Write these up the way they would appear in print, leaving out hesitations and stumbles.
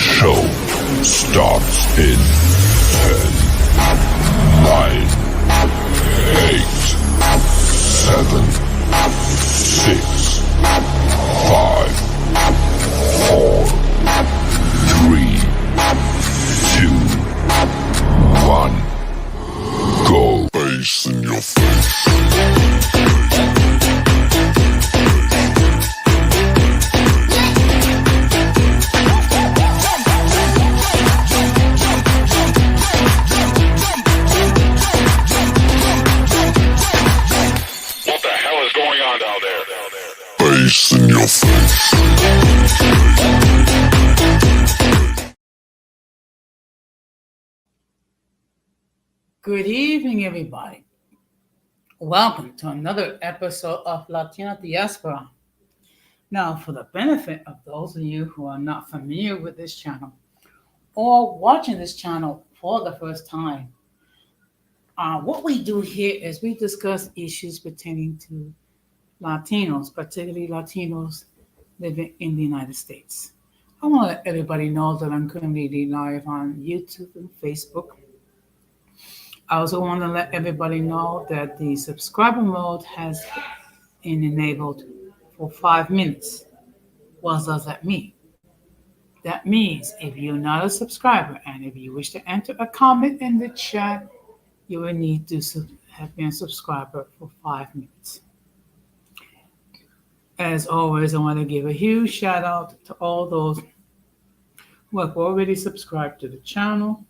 show starts in 10, 9, 8, 7, 6, 5, 4, 3, 2, 1. Go. Bass in your face. Bass in your face. Good evening, everybody. Welcome to another episode of Latina Diaspora. Now, for the benefit of those of you who are not familiar with this channel or watching this channel for the first time, what we do here is we discuss issues pertaining to Latinos, particularly Latinos living in the United States. I want to let everybody know that I'm currently live on YouTube and Facebook. I also want to let everybody know that the subscriber mode has been enabled for 5 minutes. What does that mean? That means if you're not a subscriber and if you wish to enter a comment in the chat, you will need to have been a subscriber for 5 minutes. As always, I want to give a huge shout out to all those who have already subscribed to the channel.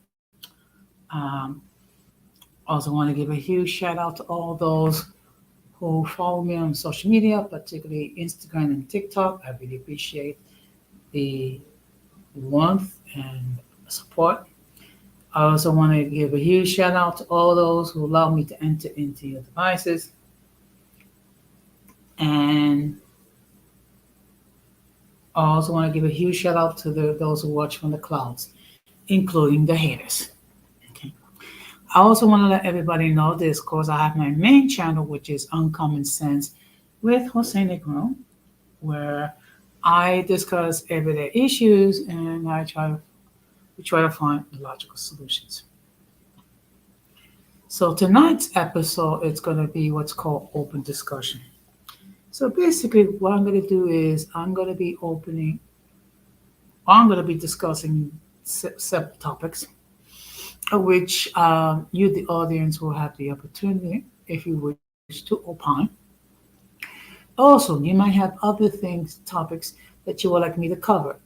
Also want to give a huge shout out to all those who follow me on social media, particularly Instagram and TikTok. I really appreciate the warmth and support. I also want to give a huge shout out to all those who allow me to enter into your devices. And I also want to give a huge shout out to those who watch from the clouds, including the haters. Okay. I also want to let everybody know this because I have my main channel, which is Uncommon Sense with Jose Negron, where I discuss everyday issues and we try to find logical solutions. So tonight's episode is going to be what's called open discussion. So basically, what I'm going to do is I'm going to be discussing several topics, of which you, the audience, will have the opportunity, if you wish, to opine. Also, you might have other topics that you would like me to cover.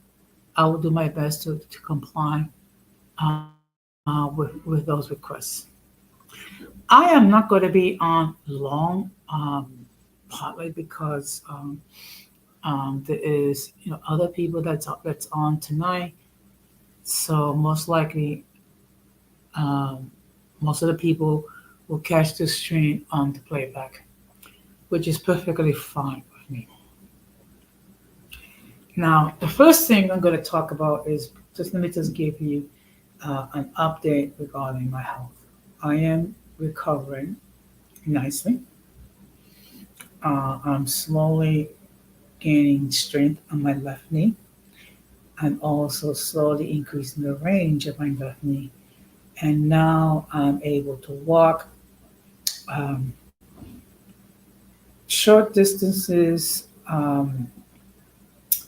I will do my best to comply with those requests. I am not going to be on long. Partly because there is other people that's on tonight, so most likely most of the people will catch the stream on the playback, which is perfectly fine with me. Now, the first thing I'm going to talk about is let me give you an update regarding my health. I am recovering nicely. I'm slowly gaining strength on my left knee. I'm also slowly increasing the range of my left knee. And now I'm able to walk short distances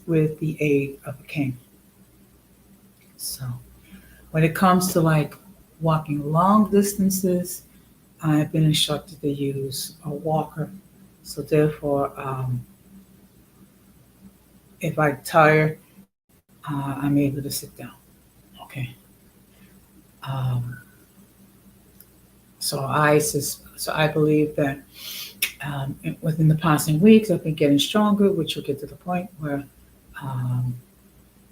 with the aid of a cane. So when it comes to walking long distances, I've been instructed to use a walker. So therefore, if I tire, I'm able to sit down. Okay. So I believe that within the passing weeks, I've been getting stronger, which will get to the point where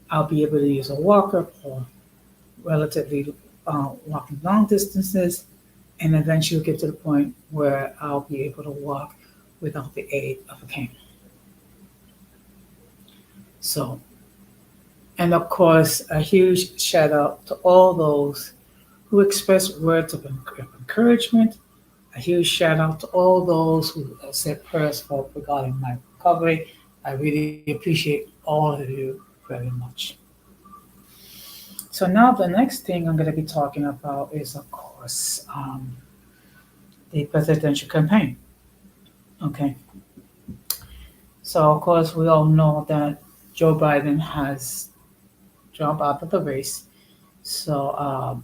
I'll be able to use a walker for relatively walking long distances, and eventually get to the point where I'll be able to walk without the aid of a cane. So, and of course, a huge shout out to all those who express words of encouragement. A huge shout out to all those who said prayers for regarding my recovery. I really appreciate all of you very much. So now the next thing I'm going to be talking about is, of course, the presidential campaign. Okay. So of course we all know that Joe Biden has dropped out of the race. So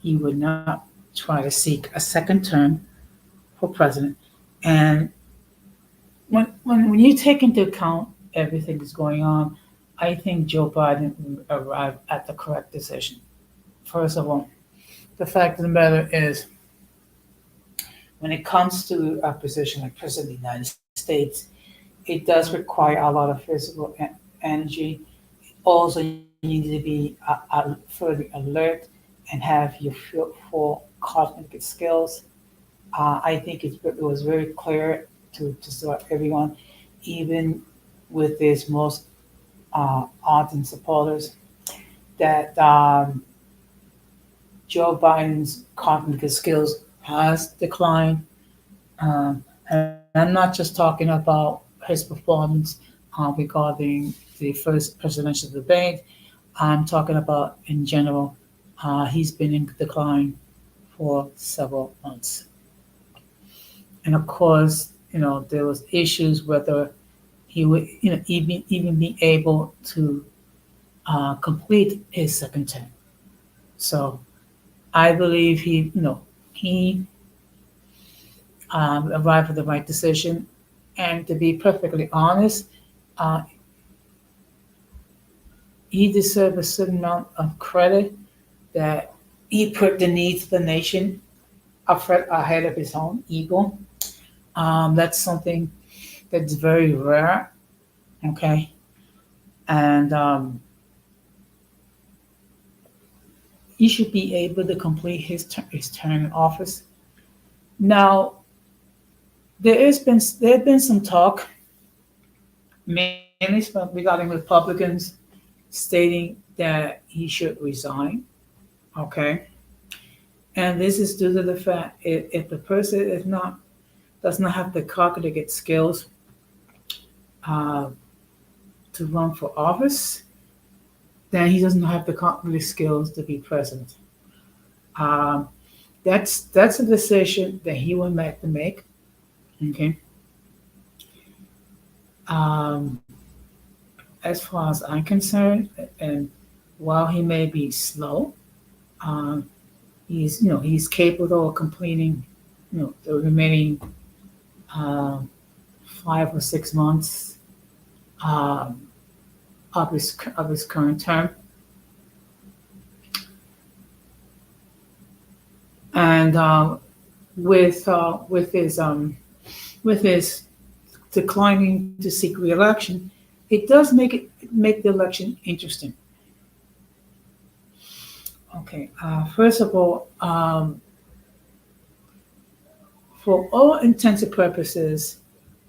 he would not try to seek a second term for president. And when you take into account everything that's going on, I think Joe Biden arrived at the correct decision. First of all, the fact of the matter is, when it comes to a position like President of the United States, it does require a lot of physical energy. Also, you need to be further alert and have your full cognitive skills. I think it was very clear to just about everyone, even with his most ardent supporters, that Joe Biden's cognitive skills has declined. And I'm not just talking about his performance regarding the first presidential debate. I'm talking about in general. He's been in decline for several months. And of course, there was issues whether he would, even be able to complete his second term. So I believe he arrived at the right decision. And to be perfectly honest, uh, he deserves a certain amount of credit that he put the needs of the nation ahead of his own ego. That's something that's very rare. Okay, and he should be able to complete his term in office. Now, there have been some talk, mainly regarding Republicans, stating that he should resign. Okay, and this is due to the fact if the person does not have the cognitive skills uh, to run for office, then he doesn't have the cognitive skills to be president. Um, that's a decision that he will have to make. Okay. Um, as far as I'm concerned, and while he may be slow, um, he's capable of completing the remaining um, 5 or 6 months um, of his current term. And with his declining to seek re-election, it does make the election interesting. Okay, first of all, for all intents and purposes,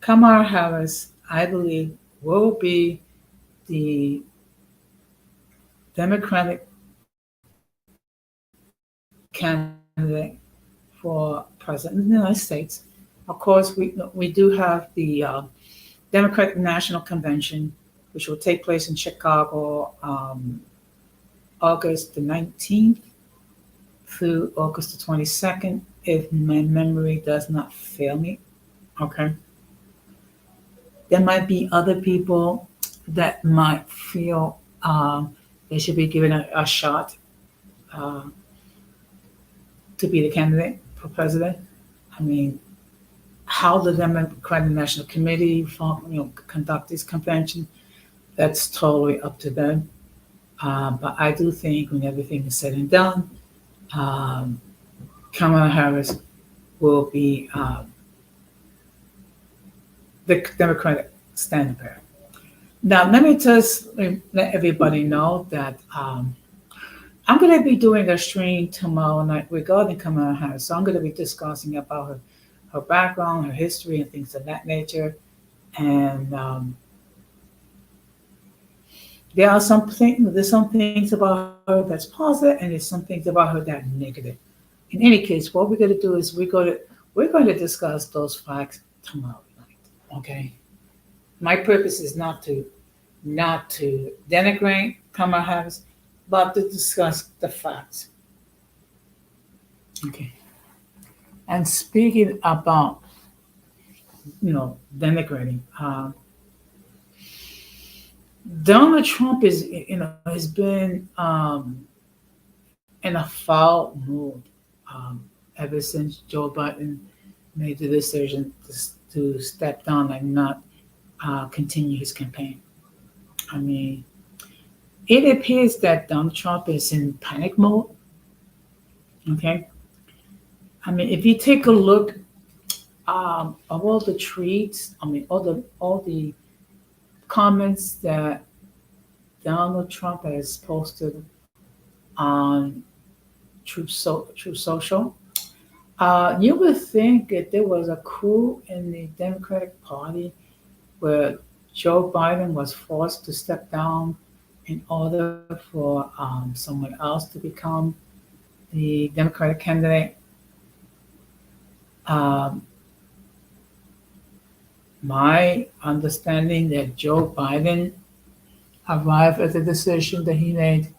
Kamala Harris, I believe, will be the Democratic candidate for president of the United States. Of course, we do have the Democratic National Convention, which will take place in Chicago August the 19th through August the 22nd, if my memory does not fail me. Okay. There might be other people that might feel they should be given a shot uh, to be the candidate for president. I mean, how the Democratic National Committee conduct this convention, that's totally up to them. But I do think when everything is said and done, um, Kamala Harris will be the Democratic standing bearer. Now, let me just let everybody know that I'm going to be doing a stream tomorrow night regarding Kamala Harris. So I'm going to be discussing about her background, her history, and things of that nature. And there's some things about her that's positive, and there's some things about her that are negative. In any case, what we're going to do is we're going to discuss those facts tomorrow night. Okay. My purpose is not to denigrate Kamala Harris. but to discuss the facts. Okay. And speaking about, denigrating, Donald Trump has been in a foul mood ever since Joe Biden made the decision to step down and not continue his campaign. I mean, it appears that Donald Trump is in panic mode. Okay, I mean, if you take a look of all the tweets, I mean, all the comments that Donald Trump has posted on True Social, you would think that there was a coup in the Democratic Party where Joe Biden was forced to step down in order for someone else to become the Democratic candidate. Um, my understanding that Joe Biden arrived at the decision that he made,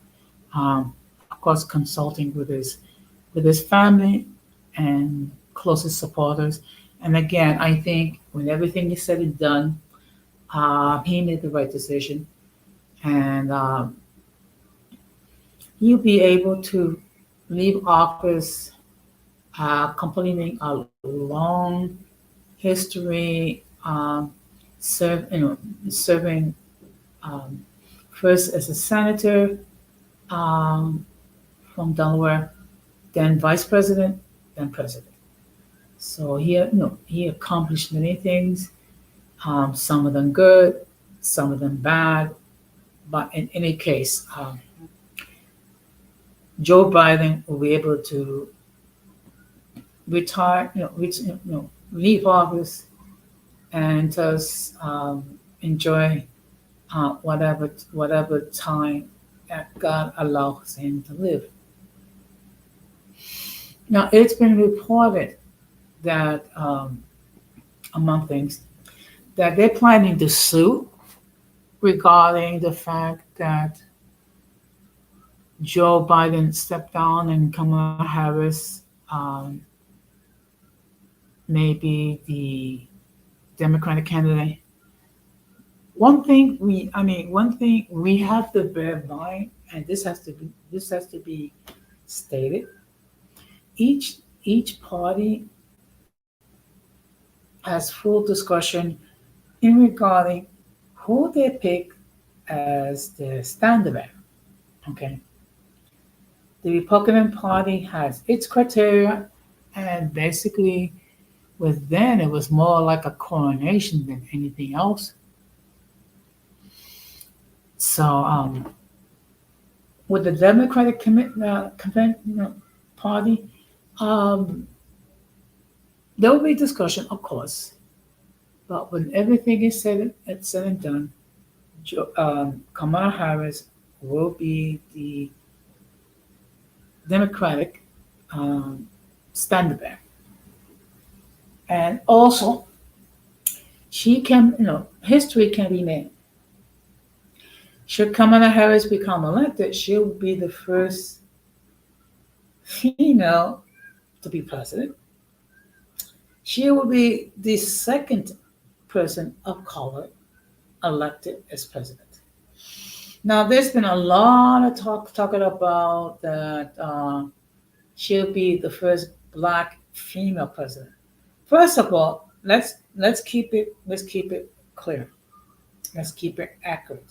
of course, consulting with his family and closest supporters. And again, I think when everything is said and done, he made the right decision, and he'll be able to leave office, completing a long history, serving um, first as a senator um, from Delaware, then vice president, then president. So he accomplished many things. Some of them good, some of them bad. But in any case, Joe Biden will be able to retire, leave office, and just enjoy whatever time that God allows him to live. Now, it's been reported that, among things, that they're planning to sue regarding the fact that Joe Biden stepped down and Kamala Harris may be the Democratic candidate. One thing we have to bear in mind, and this has to be stated. Each party has full discussion in regarding who they pick as the stand bearer. Okay, the Republican Party has its criteria, and basically, with then it was more like a coronation than anything else. So, with the Democratic Party, um, there will be discussion, of course, but when everything is said and done, Kamala Harris will be the Democratic um, stand bearer, and also history can be made. Should Kamala Harris become elected, she will be the first female to be president. She will be the second person of color elected as president. Now, there's been a lot of talking about that she'll be the first black female president. First of all, let's keep it clear. Let's keep it accurate.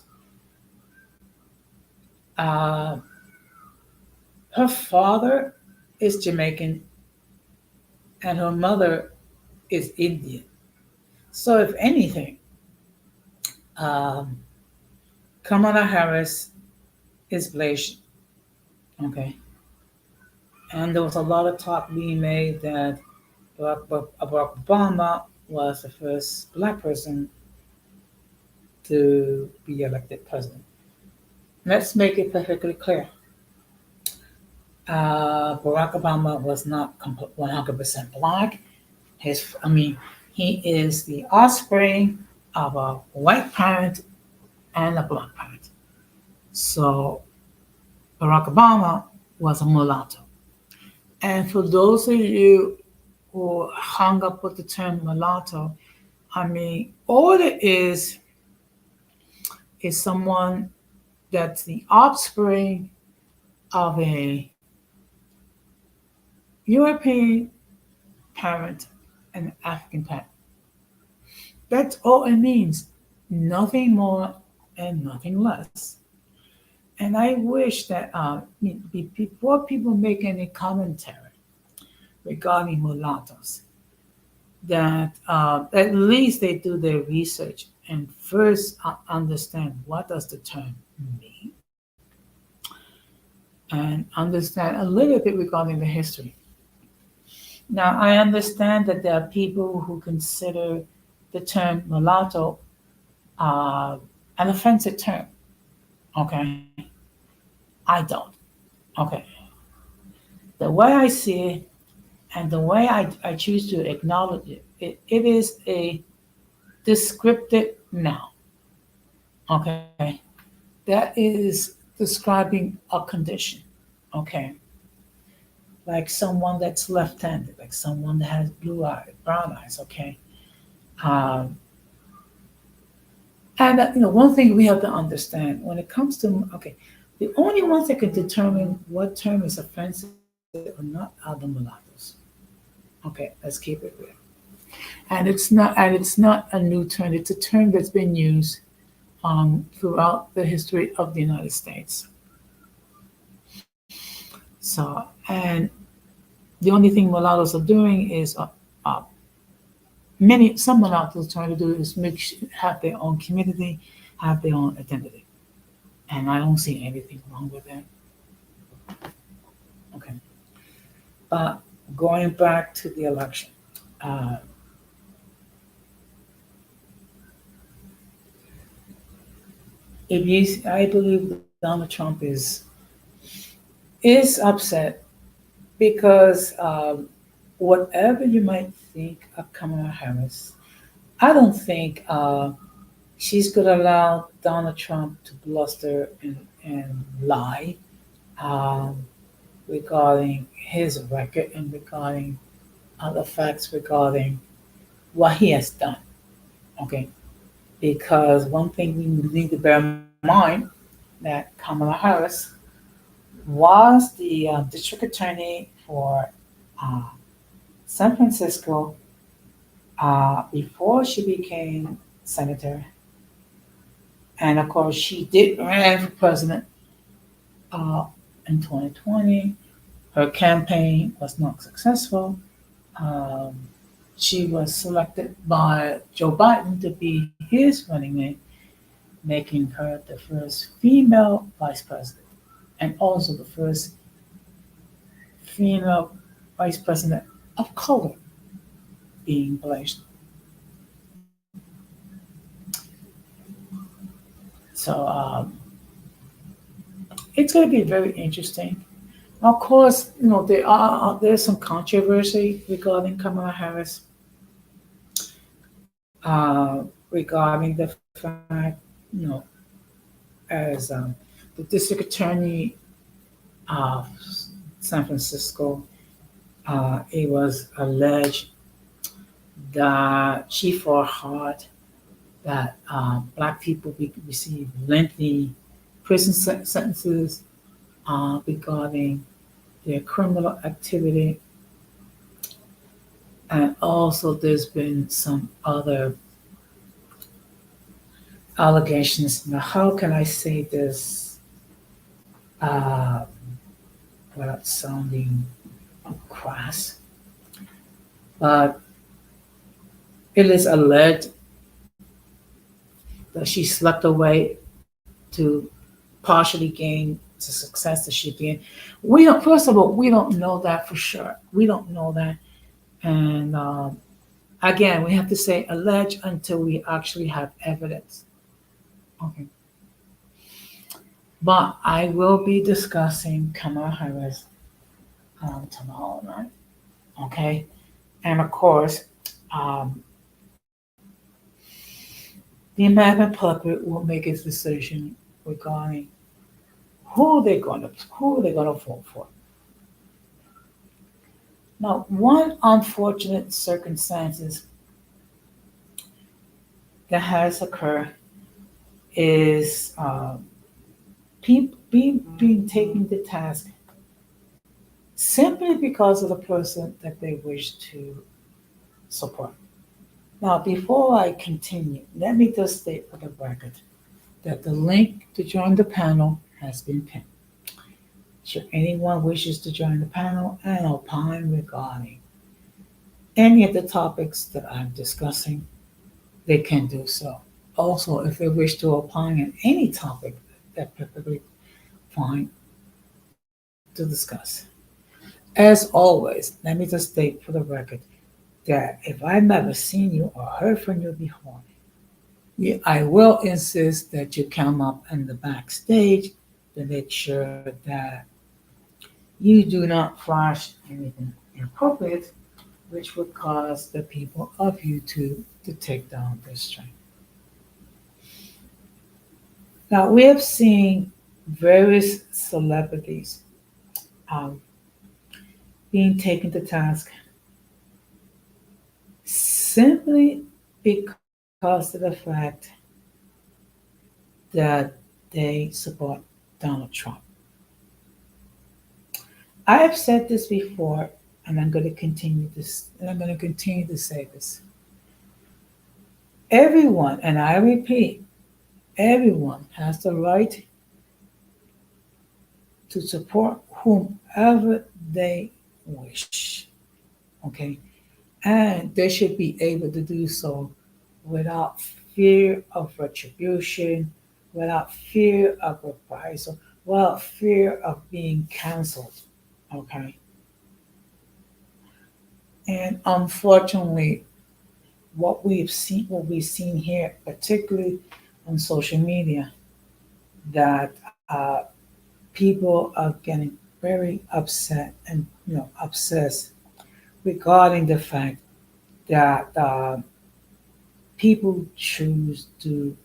Uh, Her father is Jamaican and her mother is Indian. So, if anything, um, Kamala Harris is Blasian. Okay, and there was a lot of talk being made that Barack Obama was the first black person to be elected president. Let's make it perfectly clear. Barack Obama was not 100% black. He is the offspring of a white parent and a black parent. So Barack Obama was a mulatto. And for those of you who hung up with the term mulatto, I mean, all it is someone that's the offspring of a European parent and African parent. That's all it means. Nothing more and nothing less. And I wish that before people make any commentary regarding mulattoes, that at least they do their research and first understand what does the term mean and understand a little bit regarding the history. Now, I understand that there are people who consider the term mulatto uh, an offensive term. Okay, I don't. Okay, the way I see it and the way I choose to acknowledge it, it is a descriptive noun. Okay, that is describing a condition. Okay, like someone that's left-handed, like someone that has blue eyes, brown eyes. Okay, um, and one thing we have to understand when it comes to okay, the only ones that can determine what term is offensive or not are the mulattoes. Okay, let's keep it real. And it's not a new term. It's a term that's been used throughout the history of the United States. So, and the only thing mulattoes are doing is uh, some mulattoes trying to do is have their own community, have their own identity, and I don't see anything wrong with that. Okay, but going back to the election, uh, I believe Donald Trump is upset because whatever you might think of Kamala Harris, I don't think she's going to allow Donald Trump to bluster and lie um, regarding his record and regarding other facts regarding what he has done. Okay, because one thing we need to bear in mind that Kamala Harris was the district attorney for uh, San Francisco before she became senator, and of course she did run for president uh, in 2020. Her campaign was not successful. Um, she was selected by Joe Biden to be his running mate, making her the first female vice president and also the first female vice president of color being placed. So it's going to be very interesting. Of course, there's some controversy regarding Kamala Harris, regarding the fact, you know, as the district attorney of San Francisco, it was alleged that she fought hard that black people receive lengthy prison sentences regarding their criminal activity. And also, there's been some other allegations. Now, how can I say this uh, without sounding crass? But it is alleged that she slept away to partially gain the success that she did. We don't. First of all, we don't know that for sure. We don't know that, and again, we have to say alleged until we actually have evidence. Okay. But I will be discussing Kamala Harris tomorrow night. Okay. And of course, um, the American public will make its decision regarding who are they gonna vote for? Now, one unfortunate circumstances that has occurred is people being taken to task simply because of the person that they wish to support. Now, before I continue, let me just state for the record that the link to join the panel has been pinned. Should anyone wishes to join the panel and opine regarding any of the topics that I'm discussing, they can do so. Also, if they wish to opine on any topic that perfectly fine to discuss. As always, let me just state for the record that if I've never seen you or heard from you before, I will insist that you come up in the backstage to make sure that you do not flash anything inappropriate, which would cause the people of YouTube to take down this stream. Now, we have seen various celebrities um, being taken to task simply because of the fact that they support Donald Trump. I have said this before, and I'm going to continue this, and I'm going to continue to say this. Everyone, and I repeat, everyone has the right to support whomever they wish. Okay? And they should be able to do so without fear of retribution, without fear of reprisal, without fear of being canceled. Okay? And unfortunately, what we've seen here, particularly on social media, that people are getting very upset and obsessed regarding the fact that people choose to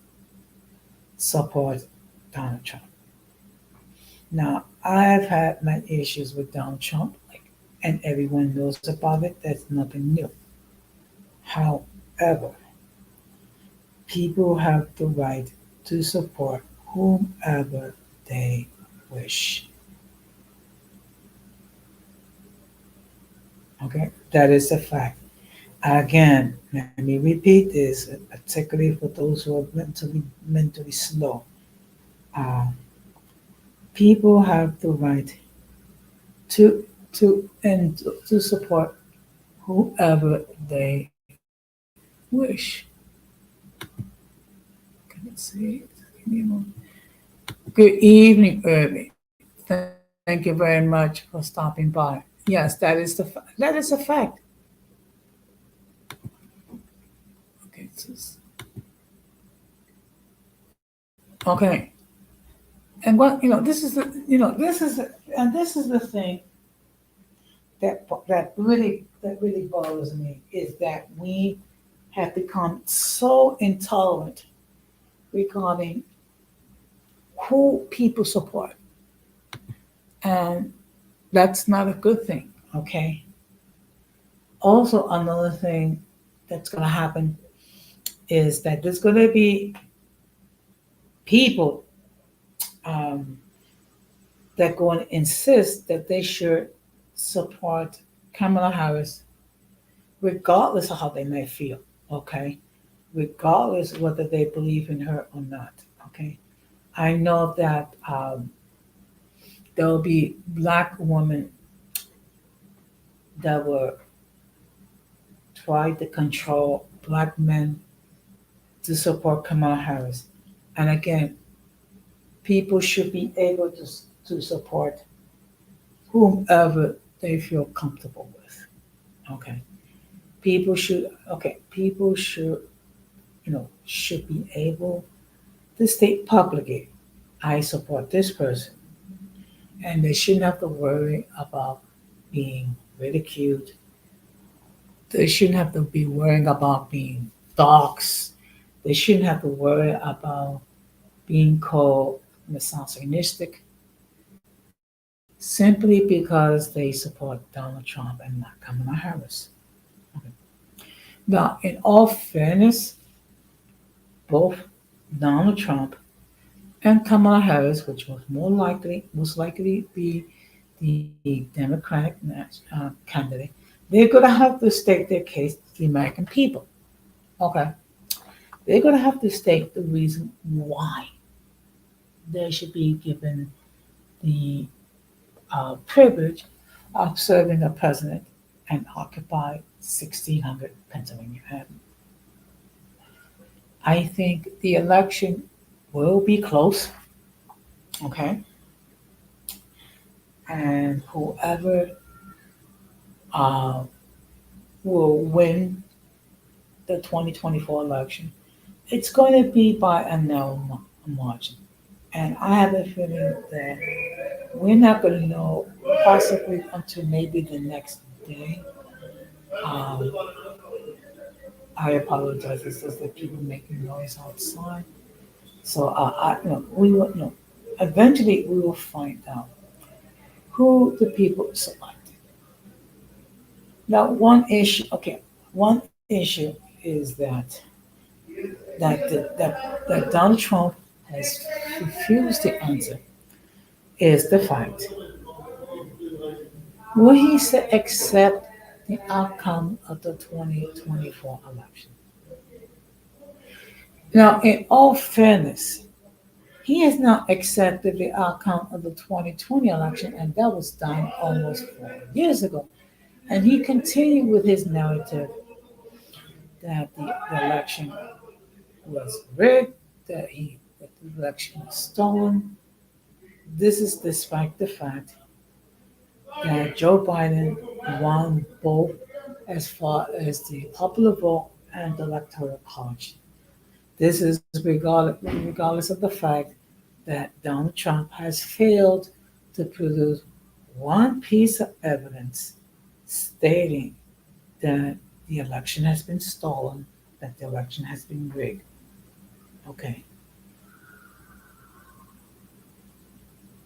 support Donald Trump. Now, I've had my issues with Donald Trump, and everyone knows about it. That's nothing new. However, people have the right to support whomever they wish. Okay, that is a fact. Again, let me repeat this, particularly for those who are mentally slow. Uh, People have the right to support whoever they wish. Can it see it? Give me a moment. Good evening, Irving. Thank you very much for stopping by. Yes, that is a fact. Okay, okay. And what this is the thing that really bothers me is that we have become so intolerant regarding who people support, and that's not a good thing. Okay. Also, another thing that's going to happen is that there's going to be people um, that going to insist that they should support Kamala Harris, regardless of how they may feel. Okay, regardless of whether they believe in her or not. Okay, I know that there will be black women that will try to control black men to support Kamala Harris. And again, people should be able to support whomever they feel comfortable with. Okay. People should be able to state publicly, I support this person. And they shouldn't have to worry about being ridiculed. They shouldn't have to be worrying about being doxxed. They shouldn't have to worry about being called misogynistic. simply because they support Donald Trump and not Kamala Harris. Okay. Now, in all fairness, both Donald Trump and Kamala Harris, which was most likely be the Democratic candidate, they're going to have to state their case to the American people. Okay, they're going to have to state the reason why they should be given the privilege of serving a president and occupy 1600 Pennsylvania Avenue. I think the election will be close. Okay, and whoever uh, will win the 2024 election, it's going to be by a narrow margin. And I have a feeling that we're not going to know possibly until maybe the next day. Um, I apologize. It's just the people making noise outside. So we will know. Eventually, we will find out who the people selected. Now, one issue is that Donald Trump has refused to answer is the fact: will he accept the outcome of the 2024 election? Now, in all fairness, he has not accepted the outcome of the 2020 election, and that was done almost 4 years ago. And he continued with his narrative that the election was rigged, that the election was stolen. This is despite the fact that Joe Biden won both as far as the popular vote and the electoral college. This is regardless of the fact that Donald Trump has failed to produce one piece of evidence stating that the election has been stolen, that the election has been rigged. Okay,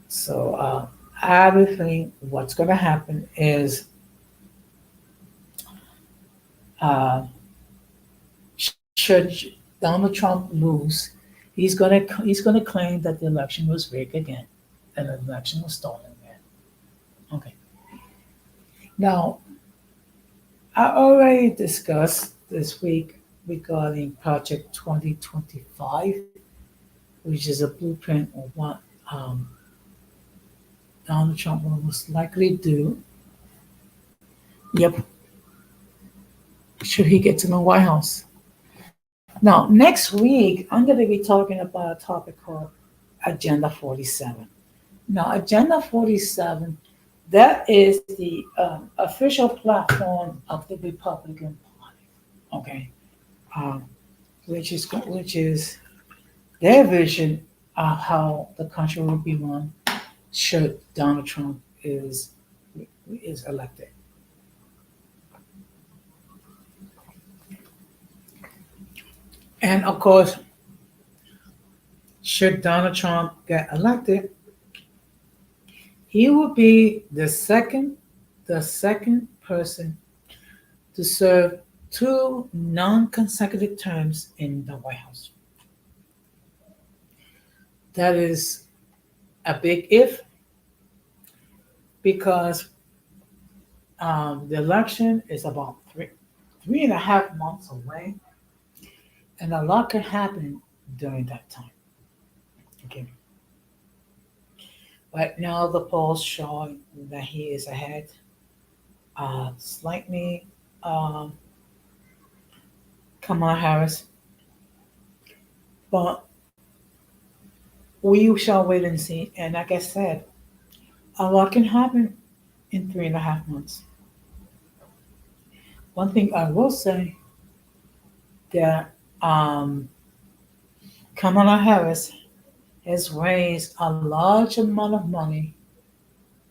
so I would think what's going to happen is uh, should Donald Trump lose, he's gonna claim that the election was rigged again, and the election was stolen again. Okay. Now, I already discussed this week regarding Project 2025, which is a blueprint of what um, Donald Trump will most likely do. Yep, should he get to the White House. Now, next week, I'm going to be talking about a topic called Agenda 47. Now, Agenda 47, that is the official platform of the Republican Party. Okay, um, which is their vision of how the country will be run should Donald Trump is elected. And of course, should Donald Trump get elected, he will be the second person to serve two non-consecutive terms in the White House. That is a big if because the election is about three and a half months away, and a lot can happen during that time. Okay. Right now, the polls show that he is ahead, slightly. Um, Kamala Harris, but we shall wait and see. And like I said, a lot can happen in 3.5 months. One thing I will say that um, Kamala Harris has raised a large amount of money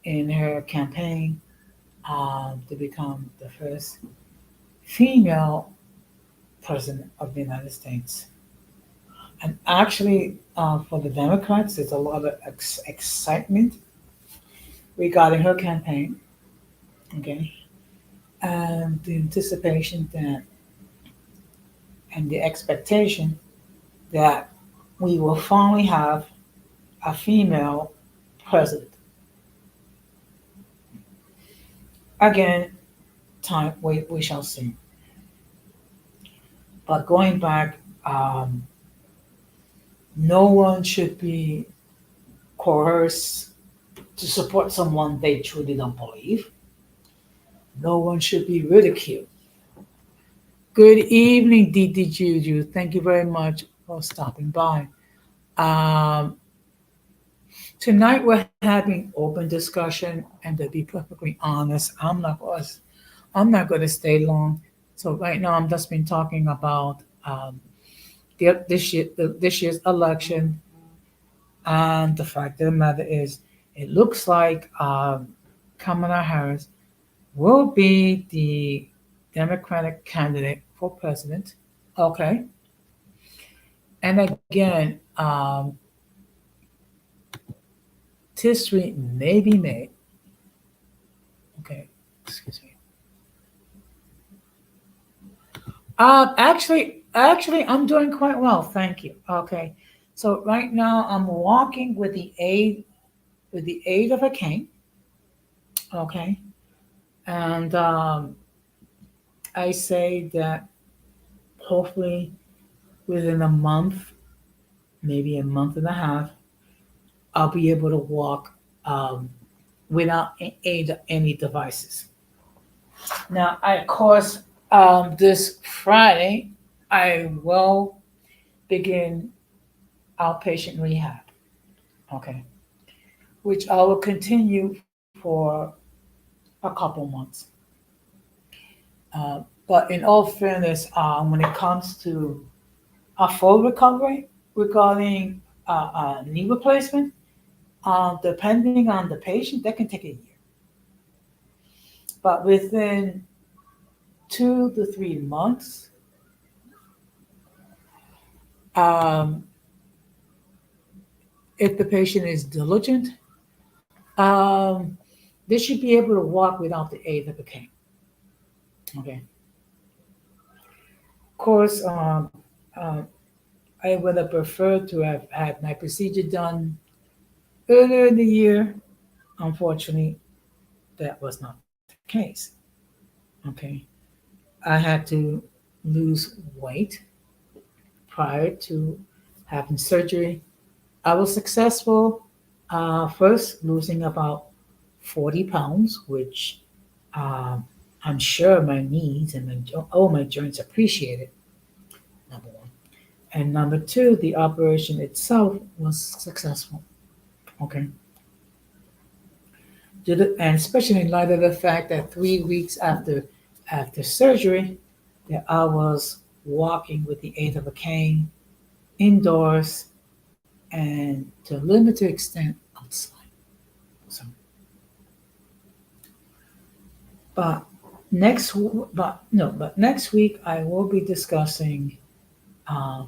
in her campaign to become the first female president of the United States. And actually, for the Democrats, there's a lot of excitement regarding her campaign, okay, and the anticipation that and the expectation that we will finally have a female president. Again, time we shall see. But going back, um, no one should be coerced to support someone they truly don't believe. No one should be ridiculed. Good evening, DD Juju. Thank you very much for stopping by. Um, Tonight we're having open discussion, and to be perfectly honest, I'm not going to stay long. So right now I'm just been talking about this year's election, and the fact of the matter is, it looks like Kamala Harris will be the Democratic candidate for president. Okay, and again, history may be made. Okay, excuse me. Actually, I'm doing quite well, thank you. Okay, so right now I'm walking with the aid of a cane. Okay, and I say that hopefully within a month, maybe a month and a half, I'll be able to walk um, without aid of any devices. Now, of course, this Friday I will begin outpatient rehab. Okay, which I will continue for a couple months. But in all fairness, when it comes to a full recovery regarding knee replacement, depending on the patient, that can take a year. But within 2 to 3 months, um, if the patient is diligent, um, they should be able to walk without the aid of a cane. Okay. Of course, um, I would have preferred to have had my procedure done earlier in the year. Unfortunately, that was not the case. Okay. I had to lose weight prior to having surgery. I was successful, first losing about 40 pounds, which um, I'm sure my knees and all my joints appreciated, number one. And number two, the operation itself was successful. Okay. And especially in light of the fact that 3 weeks after surgery, that I was walking with the aid of a cane indoors and to a limited extent outside. So, but but next week I will be discussing uh,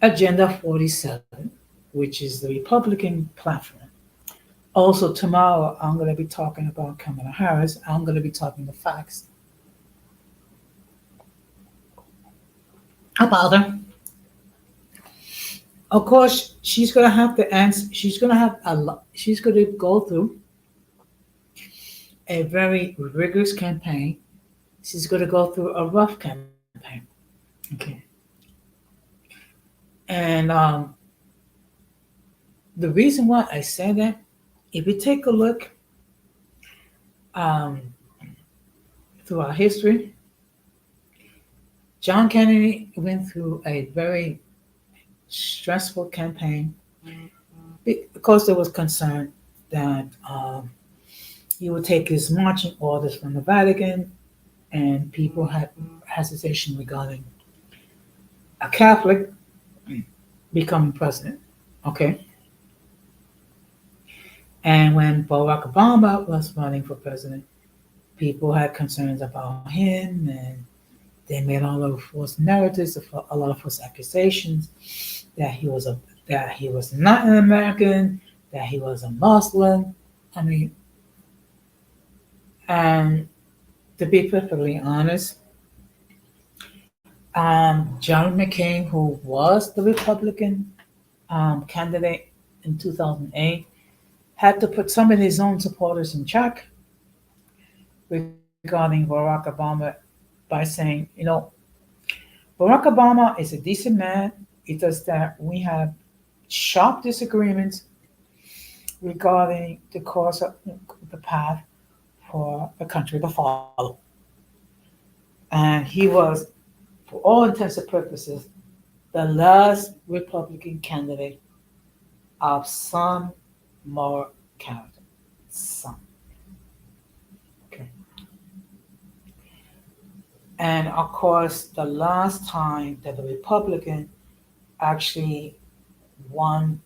Agenda 47, which is the Republican platform. Also, tomorrow I'm going to be talking about Kamala Harris. I'm going to be talking the facts about her. Of course, she's going to have to answer. She's going to have a lot. She's going to go through a very rigorous campaign. She's going to go through a rough campaign. Okay. And the reason why I say that, if you take a look um, through our history, John Kennedy went through a very stressful campaign because there was concern that he would take his marching orders from the Vatican, and people had hesitation regarding a Catholic becoming president. Okay. And when Barack Obama was running for president, people had concerns about him, and they made all of false narratives, a lot of false accusations that he was not an American, that he was a Muslim, I mean, and to be perfectly honest, John McCain, who was the Republican candidate in 2008, had to put some of his own supporters in check regarding Barack Obama by saying, Barack Obama is a decent man. It does that we have sharp disagreements regarding the course of the path for the country to follow. And he was, for all intents and purposes, the last Republican candidate of some moral character. Some. Okay. And of course, the last time that the Republican actually won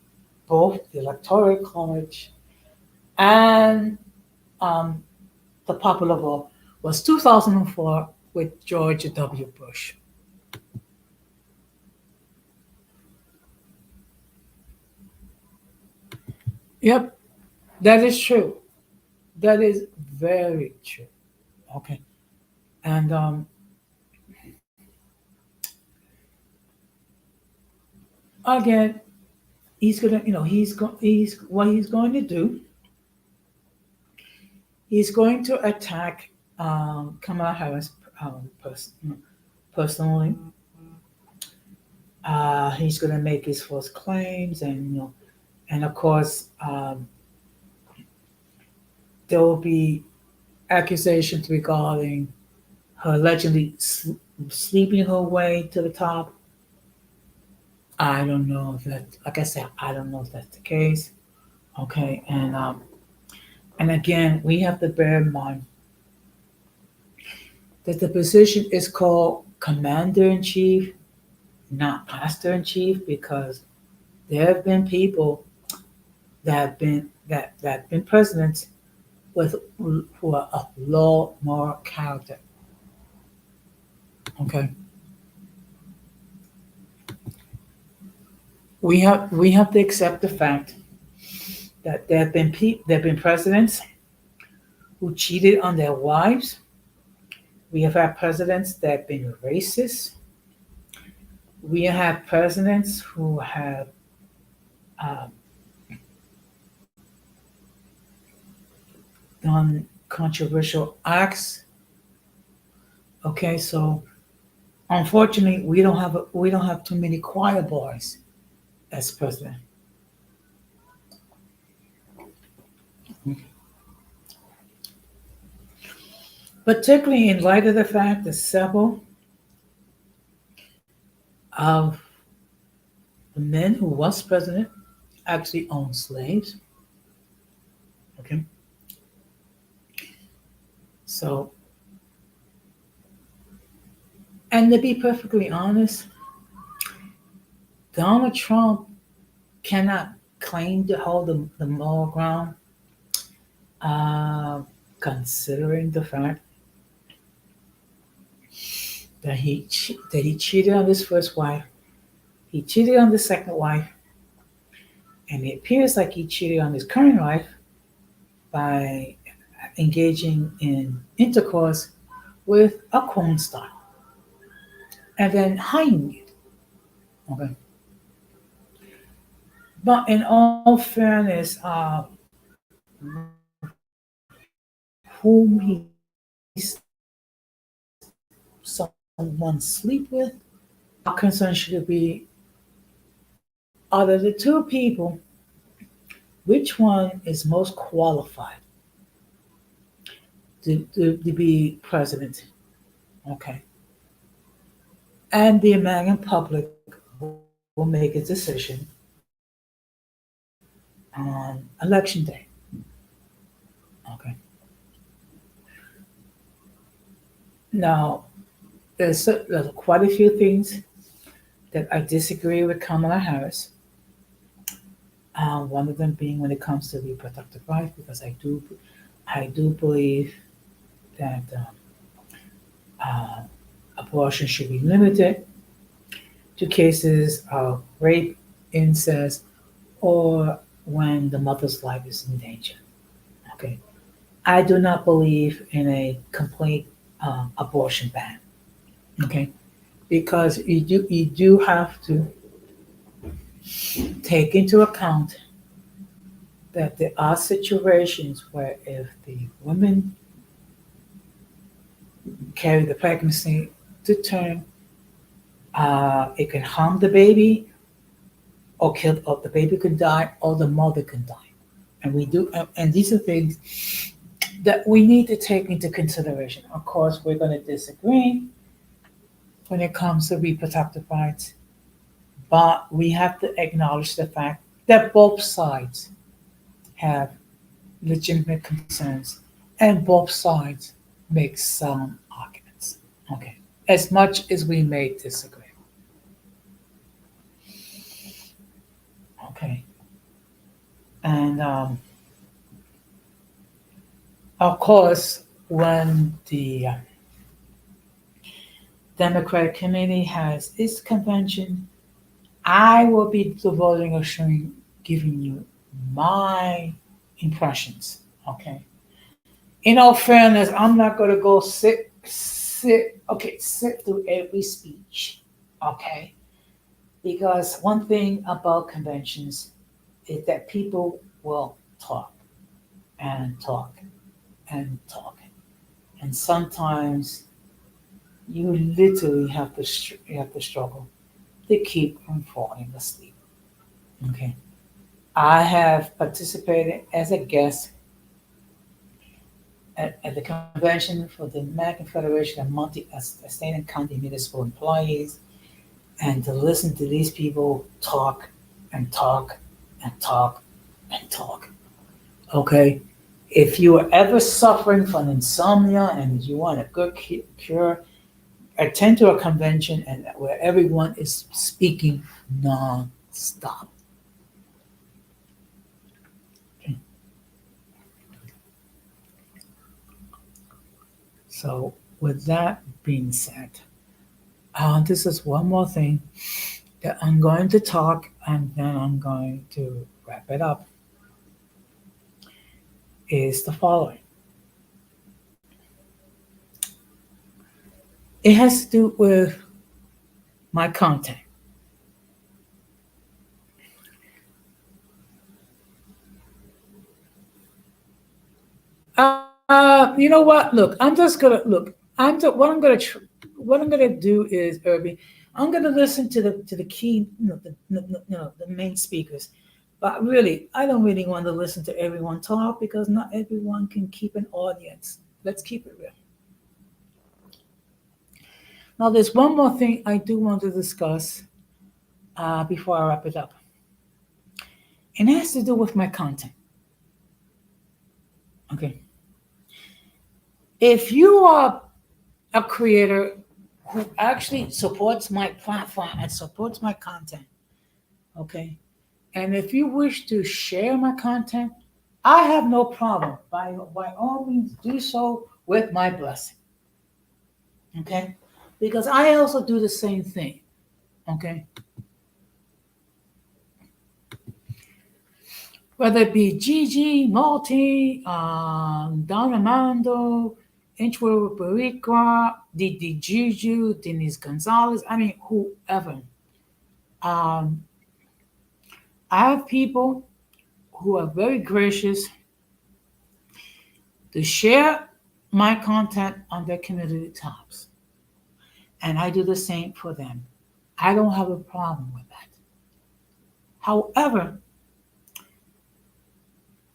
both the Electoral College and um, the popular vote was 2004 with George W. Bush. Yep, that is true. That is very true. Okay. And again, he's gonna, he's what he's going to do. He's going to attack Kamala Harris personally. He's going to make his false claims, and of course, there will be accusations regarding her allegedly sleeping her way to the top. I don't know if that, like I said, I don't know if that's the case. Okay, and again, we have to bear in mind that the position is called Commander in Chief, not Master in Chief, because there have been people that have been presidents with who are of low moral character. Okay, we have to accept the fact that there have been presidents who cheated on their wives. We have had presidents that have been racist. We have presidents who have um, done controversial acts. Okay, so unfortunately, we don't have too many choir boys as president. Particularly in light of the fact that several of the men who was president actually owned slaves. Okay, so and to be perfectly honest, Donald Trump cannot claim to hold the moral ground, uh, considering the fact that he cheated on his first wife, he cheated on the second wife, and it appears like he cheated on his current wife by engaging in intercourse with a porn star and then hiding it. Okay, but in all fairness, whom he someone sleep with, our concern should be out of the two people, which one is most qualified to be president? Okay. And the American public will make a decision on election day. Okay. Now, there's quite a few things that I disagree with Kamala Harris. One of them being when it comes to reproductive rights, because I do believe that uh, abortion should be limited to cases of rape, incest, or when the mother's life is in danger. Okay. I do not believe in a complete abortion ban. Okay. Because you do have to take into account that there are situations where if the woman carry the pregnancy to term, it can harm the baby or kill, or the baby could die, or the mother can die. And we do, and these are things that we need to take into consideration. Of course, we're going to disagree when it comes to reproductive rights, but we have to acknowledge the fact that both sides have legitimate concerns and both sides make sound arguments. Okay, as much as we may disagree. Okay, and of course, when the Democratic Committee has its convention, I will be devoting a showing, giving you my impressions. Okay. In all fairness, I'm not going to go sit through every speech. Okay. Because one thing about conventions is that people will talk and talk and talk. And sometimes you literally you have to struggle to keep from falling asleep. Okay. I have participated as a guest at the convention for the American Federation of State and County Municipal Employees, and to listen to these people talk and talk and talk and talk. Okay. If you are ever suffering from insomnia and you want a good cure, attend to a convention and where everyone is speaking non-stop. So, with that being said, this is one more thing that I'm going to talk and then I'm going to wrap it up. Is the following. It has to do with my content. You know what? Look, I'm just gonna look. What I'm what I'm gonna do is, Irby, I'm gonna listen to the key, the main speakers. But really, I don't really want to listen to everyone talk because not everyone can keep an audience. Let's keep it real. Now, there's one more thing I do want to discuss before I wrap it up, and it has to do with my content. Okay. If you are a creator who actually supports my platform and supports my content, okay, and if you wish to share my content, I have no problem. By all means, do so with my blessing. Okay? Because I also do the same thing. Okay? Whether it be Gigi, Malti, Don Armando, Inchworth Barriqua, Didi Juju, Denise Gonzalez, I mean, whoever. Um, I have people who are very gracious to share my content on their community tabs. And I do the same for them. I don't have a problem with that. However,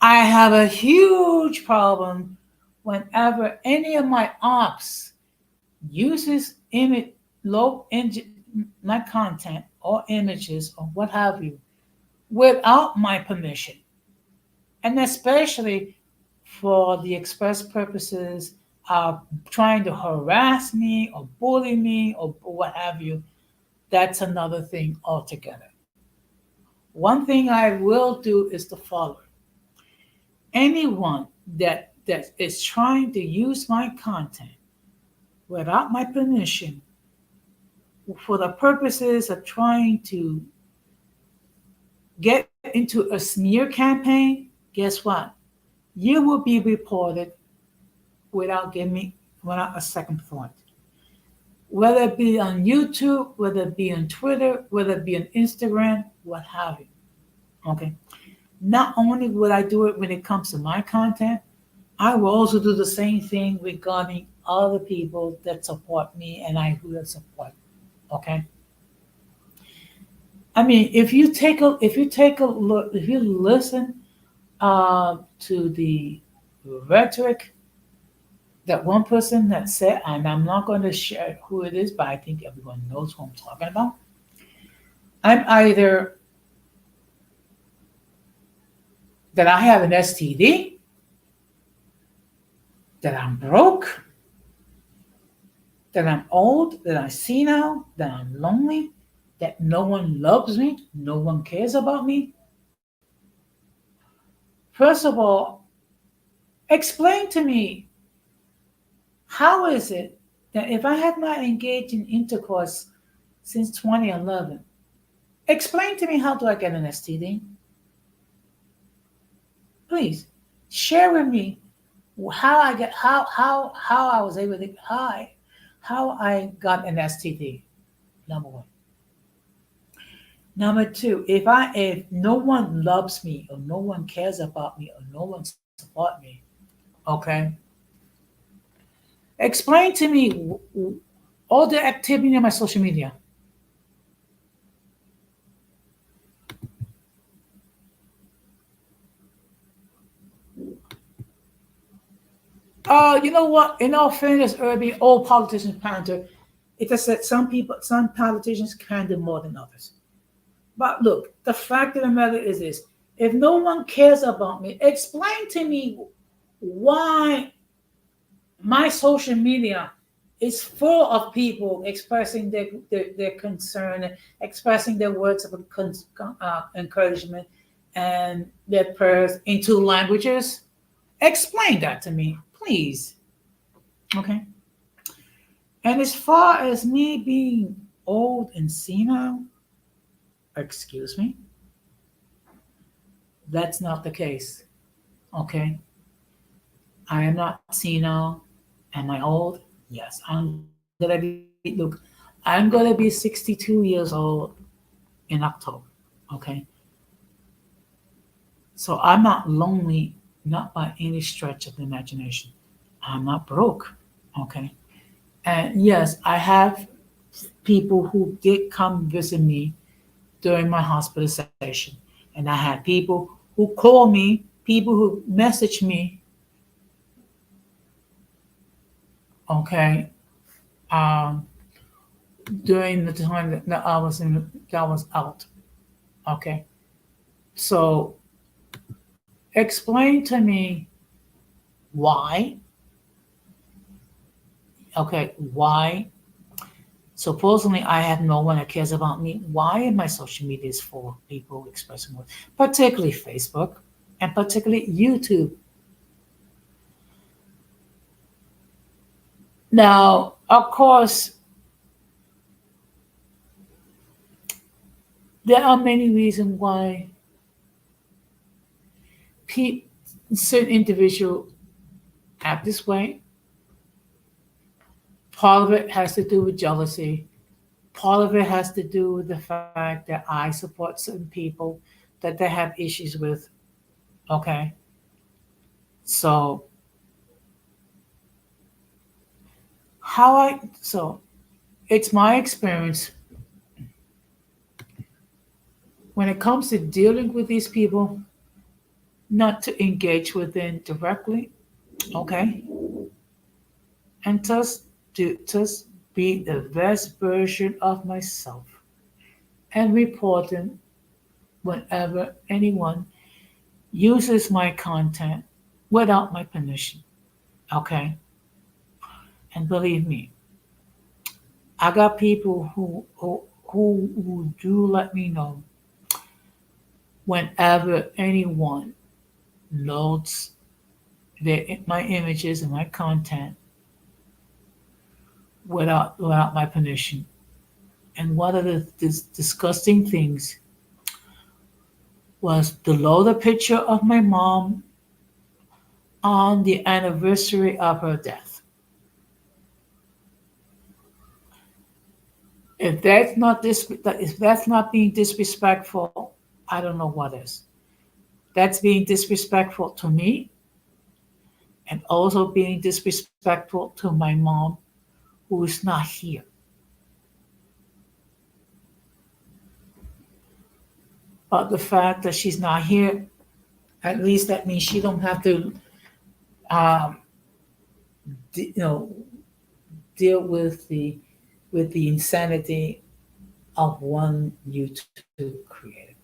I have a huge problem whenever any of my ops uses my content or images or what have you without my permission, and especially for the express purposes of trying to harass me or bully me or what have you. That's another thing altogether. One thing I will do is the following. Anyone that is trying to use my content without my permission for the purposes of trying to get into a smear campaign, guess what? you will be reported without a second thought. Whether it be on YouTube, whether it be on Twitter, whether it be on Instagram, what have you. Okay. Not only would I do it when it comes to my content, I will also do the same thing regarding other people that support me and I will support. Okay. I mean, if you take a look, if you listen to the rhetoric that one person that said, and I'm not going to share who it is, but I think everyone knows who I'm talking about. I'm either that I have an STD, that I'm broke, that I'm old, that I'm senile, that I'm lonely, that no one loves me, no one cares about me. First of all, explain to me how is it that if I have not engaged in intercourse since 2011, explain to me how do I get an STD? Please share with me how I get how I was able to how I got an STD. Number one. Number two, if no one loves me or no one cares about me or no one support me, okay, explain to me all the activity on my social media. You know what? In all fairness, Irby, all politicians pander. It just that some politicians can do more than others. But look, the fact of the matter is this: if no one cares about me, explain to me why my social media is full of people expressing their concern, expressing their words of encouragement and their prayers in two languages. Explain that to me, please. Okay. And as far as me being old and senile, excuse me, that's not the case. Okay. I am not senile. Am I old? Yes. I'm gonna be 62 years old in October. Okay. So I'm not lonely, not by any stretch of the imagination. I'm not broke. Okay. And yes, I have people who did come visit me during my hospitalization. And I had people who call me, people who message me, okay, um, during the time that that I was out. Okay. So explain to me why, okay, why supposedly I have no one that cares about me. Why my social media is full of people expressing more, particularly Facebook and particularly YouTube. Now, of course, there are many reasons why pe- certain individuals act this way. Part of it has to do with jealousy. Part of it has to do with the fact that I support certain people that they have issues with. Okay. So so it's my experience when it comes to dealing with these people, not to engage with them directly, okay, and just be the best version of myself and report them whenever anyone uses my content without my permission, okay. And believe me, I got people who do let me know whenever anyone loads my images and my content without my permission. And one of the disgusting things was to load a picture of my mom on the anniversary of her death. If that's not being disrespectful, I don't know what is. That's being disrespectful to me and also being disrespectful to my mom who is not here. But the fact that she's not here, at least that means she don't have to, um, you know, deal with the insanity of one YouTube creator.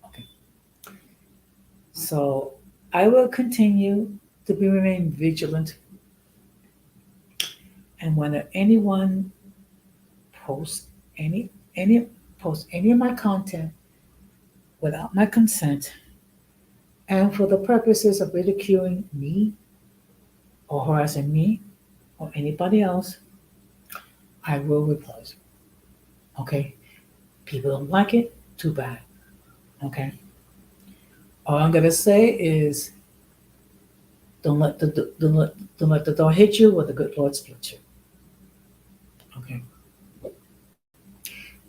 Okay, so I will continue to be remain vigilant, and when anyone posts any post any of my content without my consent and for the purposes of ridiculing me or harassing me or anybody else, I will reply. Okay? People don't like it, too bad. Okay? All I'm gonna say is don't let the door hit you or the good Lord split you. Okay?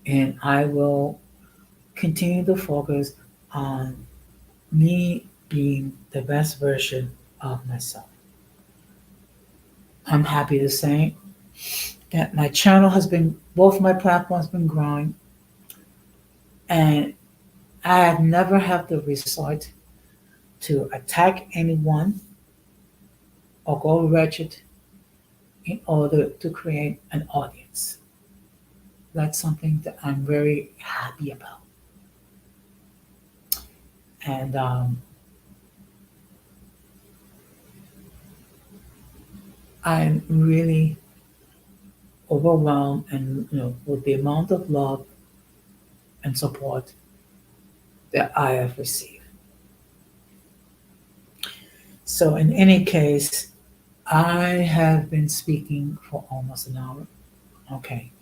And I will continue to focus on me being the best version of myself. I'm happy to say that my channel has been, both my platforms been growing, and I have never had the resort to attack anyone or go wretched in order to create an audience. That's something that I'm very happy about. And I'm really overwhelmed and with the amount of love and support that I have received. So in any case, I have been speaking for almost an hour. Okay.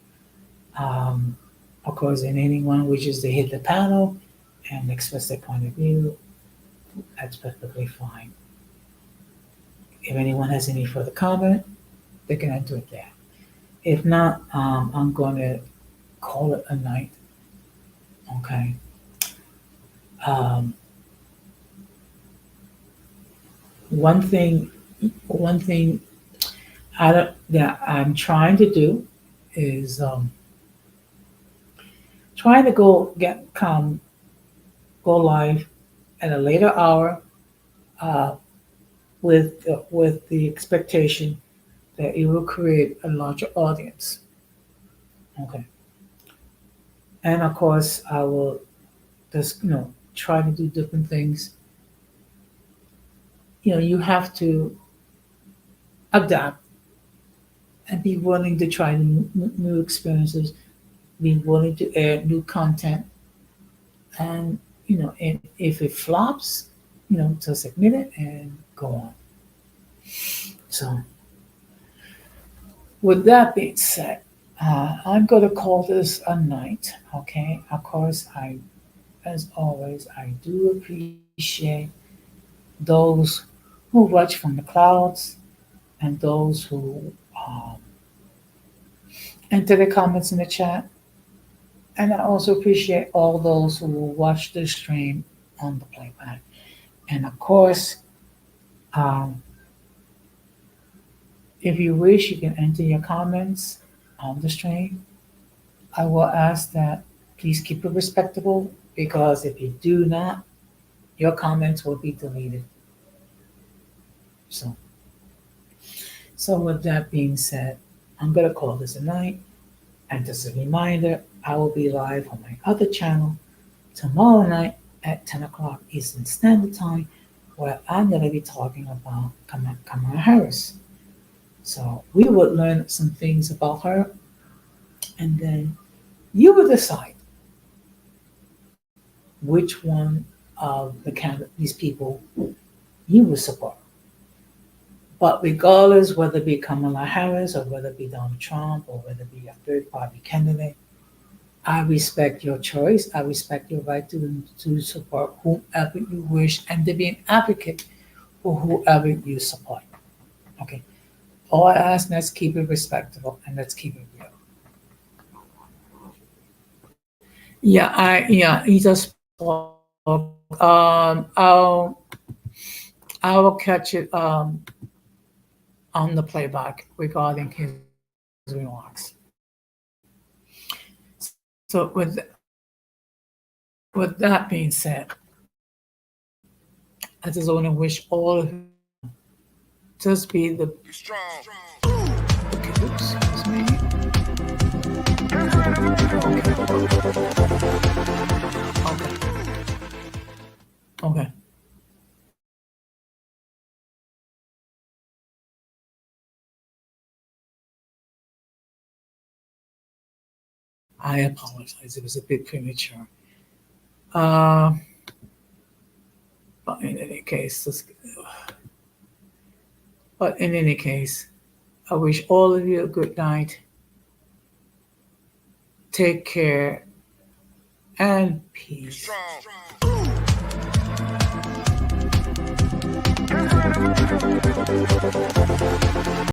Um, of course, and anyone wishes to hit the panel and express their point of view, that's perfectly fine. If anyone has any further comment, they can enter it there. If not, I'm going to call it a night. Okay. Um, one thing, one thing that I'm trying to do is trying to go live at a later hour uh, with the expectation that it will create a larger audience. Okay. And of course, I will just try to do different things. You have to adapt and be willing to try new experiences, be willing to add new content, and and if it flops, just admit it and go on. So, with that being said, I'm going to call this a night. Okay. Of course, as always, I do appreciate those who watch from the clouds and those who enter the comments in the chat. And I also appreciate all those who will watch the stream on the playback. And of course, um, if you wish, you can enter your comments on the stream. I will ask that please keep it respectable because if you do not, your comments will be deleted. So, with that being said, I'm going to call this a night. And just a reminder, I will be live on my other channel tomorrow night at 10 o'clock Eastern Standard Time, where I'm going to be talking about Kamala Harris. So we will learn some things about her, and then you will decide which one of these people you will support. But regardless, whether it be Kamala Harris or whether it be Donald Trump or whether it be a third-party candidate, I respect your choice. I respect your right to support whomever you wish and to be an advocate or whoever you support. Okay. All I ask, let's keep it respectable and let's keep it real. He just spoke. I will catch it on the playback regarding his remarks. So with that being said, I just want to wish all of you just be the okay, excuse me. Okay. I apologize. It was a bit premature. Uh, but in any case, I wish all of you a good night. Take care and peace.